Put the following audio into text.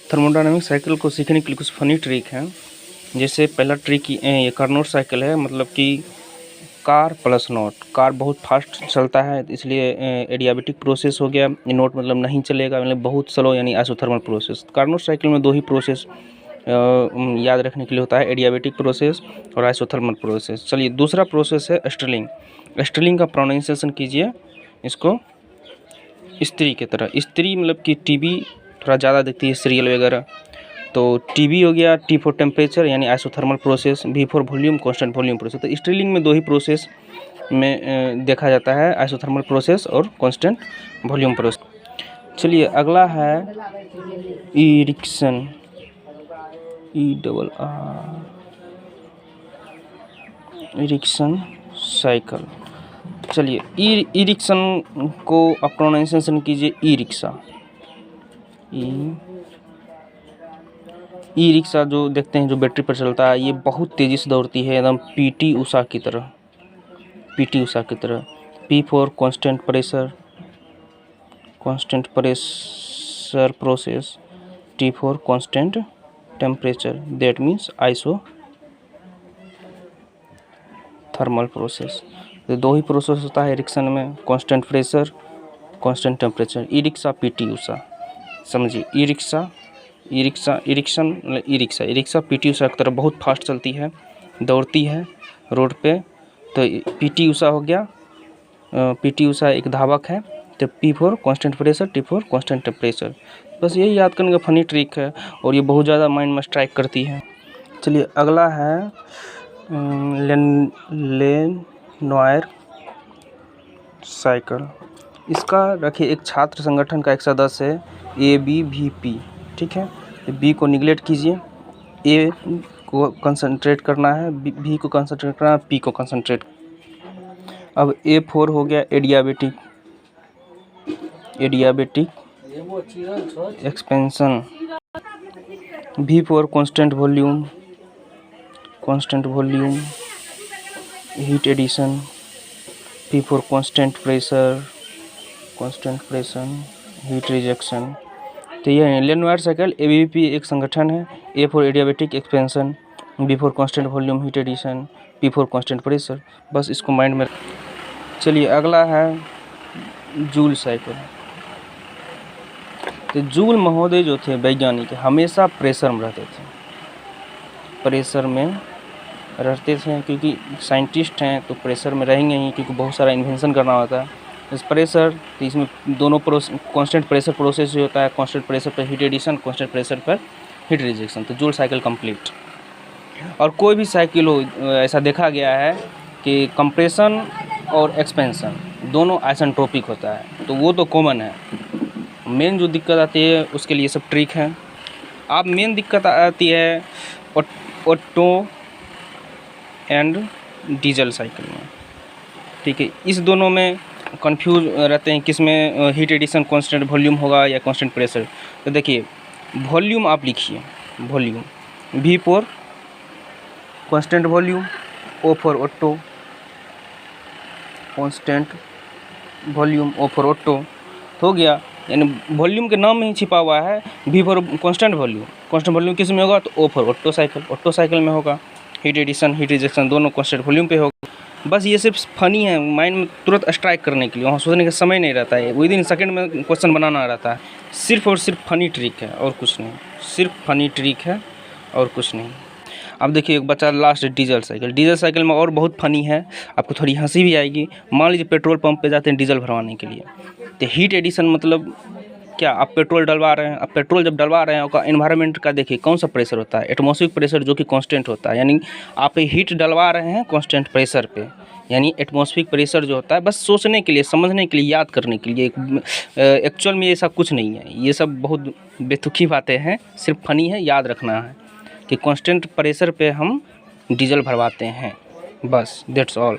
Thermodynamic cycle को सीखने के लिए कुछ फनी ट्रिक हैं। जैसे पहला ट्रिक ये कार्नोट साइकिल है, मतलब कि कार प्लस नॉट। कार बहुत फास्ट चलता है इसलिए एडियाबेटिक प्रोसेस हो गया। नोट मतलब नहीं चलेगा, मतलब बहुत स्लो यानी आइसोथर्मल प्रोसेस। कार्नोट साइकिल में दो ही प्रोसेस याद रखने के लिए होता है, एडियाबेटिक प्रोसेस और आइसोथर्मल प्रोसेस। चलिए दूसरा प्रोसेस है स्टर्लिंग। स्टर्लिंग का प्रोनाउंसिएशन कीजिए इसको स्त्री की तरह। स्त्री मतलब कि टीवी थोड़ा ज़्यादा देखती है, सीरियल वगैरह। तो टीवी हो गया, टी फॉर टेम्परेचर यानी isothermal process, V for volume constant volume process. तो स्टर्लिंग में दो ही प्रोसेस में देखा जाता है, आइसोथर्मल प्रोसेस और कांस्टेंट वॉल्यूम प्रोसेस। चलिए अगला है इरिक्शन, इरिक्शन साइकिल। चलिए इरिक्शन को आप प्रोनाउंसिएशन कीजिए ई रिक्शा। ई रिक्शा जो देखते हैं जो बैटरी पर चलता है, ये बहुत तेज़ी से दौड़ती है, एकदम पीटी उषा की तरह, पीटी उषा की तरह। P for constant pressure, constant pressure process. T for constant temperature, that means isothermal process. तो दो ही प्रोसेस होता है इरिक्शन में, constant pressure, constant temperature. E-rickshaw PT Usha, समझिए। ई रिक्शा, ई रिक्शा, इरिक्शन मतलब e-rickshaw. E-rickshaw PT Usha की तरह बहुत फास्ट चलती है, दौड़ती है रोड पे। तो पीटी उषा हो गया, पीटी उषा एक धावक है। तो P for constant pressure, T for constant temperature. बस यही याद करने का फनी ट्रिक है और ये बहुत ज़्यादा माइंड में स्ट्राइक करती है। चलिए अगला है लेनोयर साइकिल। इसका रखिए एक छात्र संगठन का एक सदस्य है ABVP, ठीक है। बी को निगलेक्ट कीजिए, ए को कंसंट्रेट करना है, बी को कंसंट्रेट करना है, पी को कंसंट्रेट। अब A4 हो गया adiabatic, adiabatic expansion. V4 constant volume, constant volume heat addition. P4 constant pressure, constant pressure heat rejection. तो ये है लेनोयर साइकिल। ABVP एक संगठन है, A for adiabatic expansion, B for constant volume heat addition, P for constant pressure. बस इसको mind में। चलिए अगला है जूल साइकिल। तो जूल महोदय जो थे वैज्ञानिक, हमेशा प्रेशर में रहते थे, प्रेशर में रहते थे क्योंकि साइंटिस्ट हैं तो प्रेशर में रहेंगे ही, क्योंकि बहुत सारा इन्वेंशन करना होता है। इस प्रेशर, तो इसमें दोनों कांस्टेंट प्रेशर प्रोसेस जो होता है, कांस्टेंट प्रेशर पर हीट एडिशन, कांस्टेंट प्रेशर पर हीट रिजेक्शन। तो जूल साइकिल कंप्लीट। और कोई भी साइकिल हो, ऐसा देखा गया है कि कंप्रेशन और एक्सपेंशन दोनों आइसेंट्रोपिक होता है, तो वो तो कॉमन है। मेन जो दिक्कत आती है उसके लिए सब ट्रिक है। अब मेन दिक्कत आती है ऑटो एंड डीजल साइकिल में, ठीक है। इस दोनों में कंफ्यूज रहते हैं किस में हीट एडिशन कांस्टेंट वॉल्यूम होगा या कांस्टेंट प्रेशर। तो देखिए वॉल्यूम आप लिखिए, volume V for constant volume, O for auto constant volume, O for auto हो गया। यानी वॉल्यूम के नाम में ही छिपा हुआ है V for constant volume. Constant volume किस में होगा? तो O for auto cycle, auto cycle में होगा। हीट एडिशन हीट रिजेक्शन दोनों कांस्टेंट वॉल्यूम पे होगा। बस ये सिर्फ फनी है, माइंड में तुरंत स्ट्राइक करने के लिए, वहाँ सोचने का समय नहीं रहता है, विदिन सेकंड में क्वेश्चन बनाना रहता है। सिर्फ और सिर्फ फनी ट्रिक है और कुछ नहीं, सिर्फ फनी ट्रिक है और कुछ नहीं। अब देखिए एक बचा last diesel cycle. Diesel cycle में और बहुत फनी है, आपको थोड़ी हंसी भी आएगी। मान लीजिए पेट्रोल पंप पे जाते हैं डीजल भरवाने के लिए, तो हीट एडिशन मतलब क्या, आप पेट्रोल डलवा रहे हैं। अब पेट्रोल जब डलवा रहे हैं उसका एनवायरनमेंट का देखिए कौन सा प्रेशर होता है, एटमॉस्फेरिक प्रेशर, जो कि कांस्टेंट होता है। यानी आप हीट डलवा रहे हैं कांस्टेंट प्रेशर पे, यानी एटमॉस्फेरिक प्रेशर जो होता है, बस सोचने के लिए, समझने के लिए, याद करने के लिए। एक्चुअल में ये सब कुछ नहीं है, ये सब बहुत बेतुकी बातें हैं, सिर्फ फनी है। याद रखना है कि कांस्टेंट प्रेशर पे हम डीजल भरवाते हैं, बस दैट्स ऑल।